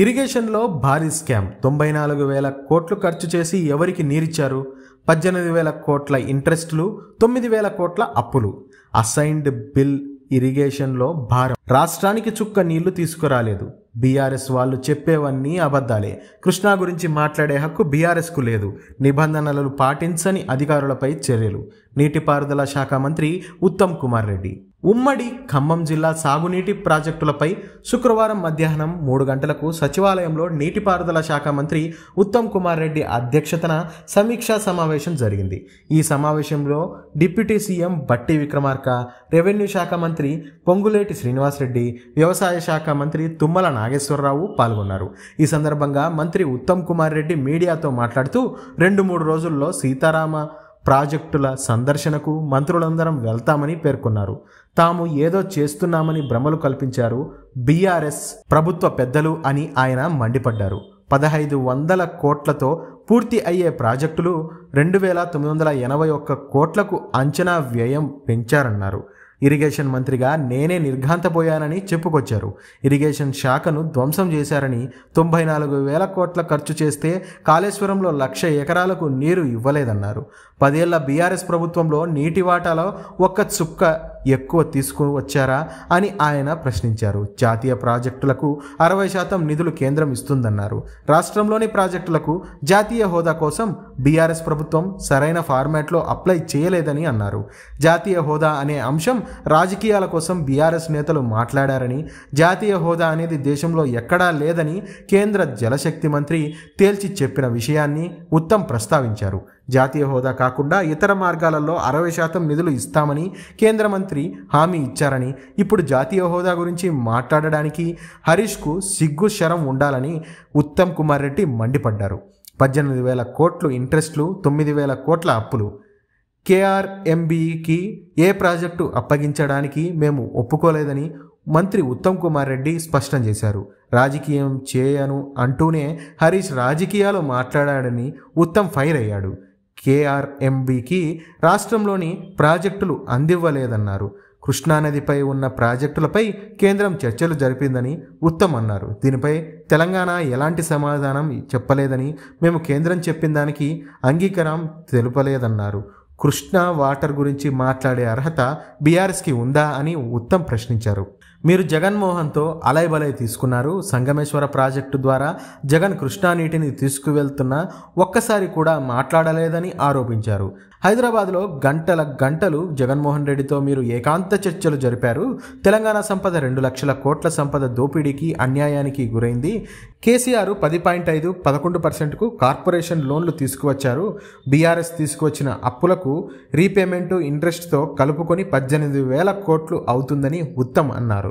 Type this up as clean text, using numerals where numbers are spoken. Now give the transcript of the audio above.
ఇరిగేషన్లో భారీ స్కామ్ 94,000 కోట్లు ఖర్చు చేసి ఎవరికి నీరిచ్చారు? 18,000 కోట్ల ఇంట్రెస్టులు, 9,000 కోట్ల అప్పులు. అసైన్డ్ బిల్ ఇరిగేషన్లో భారం. రాష్ట్రానికి చుక్క నీళ్లు తీసుకురాలేదు. బీఆర్ఎస్ వాళ్ళు చెప్పేవన్నీ అబద్ధాలే. కృష్ణా గురించి మాట్లాడే హక్కు బీఆర్ఎస్కు లేదు. నిబంధనలను పాటించని అధికారులపై చర్యలు. నీటిపారుదల శాఖ మంత్రి ఉత్తమ్ కుమార్ రెడ్డి. ఉమ్మడి ఖమ్మం జిల్లా సాగునీటి ప్రాజెక్టులపై శుక్రవారం మధ్యాహ్నం 3 గంటలకు సచివాలయంలో నీటిపారుదల శాఖ మంత్రి ఉత్తమ్ కుమార్ రెడ్డి అధ్యక్షతన సమీక్షా సమావేశం జరిగింది. ఈ సమావేశంలో డిప్యూటీ సీఎం బట్టి విక్రమార్క, రెవెన్యూ శాఖ మంత్రి పొంగులేటి శ్రీనివాసరెడ్డి, వ్యవసాయ శాఖ మంత్రి తుమ్మల నాగేశ్వరరావు పాల్గొన్నారు. ఈ సందర్భంగా మంత్రి ఉత్తమ్ కుమార్ రెడ్డి మీడియాతో మాట్లాడుతూ 2-3 రోజుల్లో సీతారామ ప్రాజెక్టుల సందర్శనకు మంత్రులందరం వెళ్తామని పేర్కొన్నారు. తాము ఏదో చేస్తున్నామని భ్రమలు కల్పించారు బీఆర్ఎస్ ప్రభుత్వ పెద్దలు అని ఆయన మండిపడ్డారు. 1,500 కోట్లతో పూర్తి అయ్యే ప్రాజెక్టులు 2,981 కోట్లకు అంచనా వ్యయం పెంచారన్నారు. ఇరిగేషన్ మంత్రిగా నేనే నిర్ఘాంతపోయానని చెప్పుకొచ్చారు. ఇరిగేషన్ శాఖను ధ్వంసం చేశారని, 94,000 కోట్ల ఖర్చు చేస్తే కాళేశ్వరంలో 1,00,000 ఎకరాలకు నీరు ఇవ్వలేదన్నారు. 10 ఏళ్ల బీఆర్ఎస్ ప్రభుత్వంలో నీటి వాటాలో ఒక్క చుక్క ఎక్కువ తీసుకువచ్చారా అని ఆయన ప్రశ్నించారు. జాతీయ ప్రాజెక్టులకు 60% నిధులు కేంద్రం ఇస్తుందన్నారు. రాష్ట్రంలోని ప్రాజెక్టులకు జాతీయ హోదా కోసం బీఆర్ఎస్ ప్రభుత్వం సరైన ఫార్మాట్లో అప్లై చేయలేదని అన్నారు. జాతీయ హోదా అనే అంశం రాజకీయాల కోసం బీఆర్ఎస్ నేతలు మాట్లాడారని, జాతీయ హోదా అనేది దేశంలో ఎక్కడా లేదని కేంద్ర జలశక్తి మంత్రి తేల్చి చెప్పిన విషయాన్ని ఉత్తమ్ ప్రస్తావించారు. జాతీయ హోదా కాకుండా ఇతర మార్గాలలో 60% నిధులు ఇస్తామని కేంద్ర మంత్రి హామీ ఇచ్చారని, ఇప్పుడు జాతీయ హోదా గురించి మాట్లాడడానికి హరీష్కు సిగ్గు శరం ఉండాలని ఉత్తమ్ కుమార్ రెడ్డి మండిపడ్డారు. 18,000 కోట్లు ఇంట్రెస్టులు, 9,000 కోట్ల అప్పులు. కేఆర్ఎంబీకి ఏ ప్రాజెక్టు అప్పగించడానికి మేము ఒప్పుకోలేదని మంత్రి ఉత్తమ్ కుమార్ రెడ్డి స్పష్టం చేశారు. రాజకీయం చేయను అంటూనే హరీష్ రాజకీయాలు మాట్లాడాడని ఉత్తమ్ ఫైర్ అయ్యాడు. కేఆర్ఎంబీకి రాష్ట్రంలోని ప్రాజెక్టులు అందివ్వలేదన్నారు. కృష్ణానదిపై ఉన్న ప్రాజెక్టులపై కేంద్రం చర్చలు జరిపిందని ఉత్తమ్ అన్నారు. దీనిపై తెలంగాణ ఎలాంటి సమాధానం చెప్పలేదని, మేము కేంద్రం చెప్పిన దానికి అంగీకారం తెలుపలేదన్నారు. కృష్ణా వాటర్ గురించి మాట్లాడే అర్హత బీఆర్ఎస్కి ఉందా అని ఉత్తమ్ ప్రశ్నించారు. మీరు జగన్మోహన్తో అలైబలై తీసుకున్నారు. సంగమేశ్వర ప్రాజెక్టు ద్వారా జగన్ కృష్ణా నీటిని తీసుకువెళ్తున్నా ఒక్కసారి కూడా మాట్లాడలేదని ఆరోపించారు. హైదరాబాద్లో గంటలు జగన్మోహన్ రెడ్డితో మీరు ఏకాంత చర్చలు జరిపారు. తెలంగాణ సంపద 2 లక్షల కోట్ల సంపద దోపిడీకి, అన్యాయానికి గురైంది. కేసీఆర్ 10.5, 11%కు కార్పొరేషన్ లోన్లు తీసుకువచ్చారు. బీఆర్ఎస్ తీసుకువచ్చిన అప్పులకు రీపేమెంటు, ఇంట్రెస్ట్తో కలుపుకొని 18,000 కోట్లు అవుతుందని ఉత్తమ్ అన్నారు.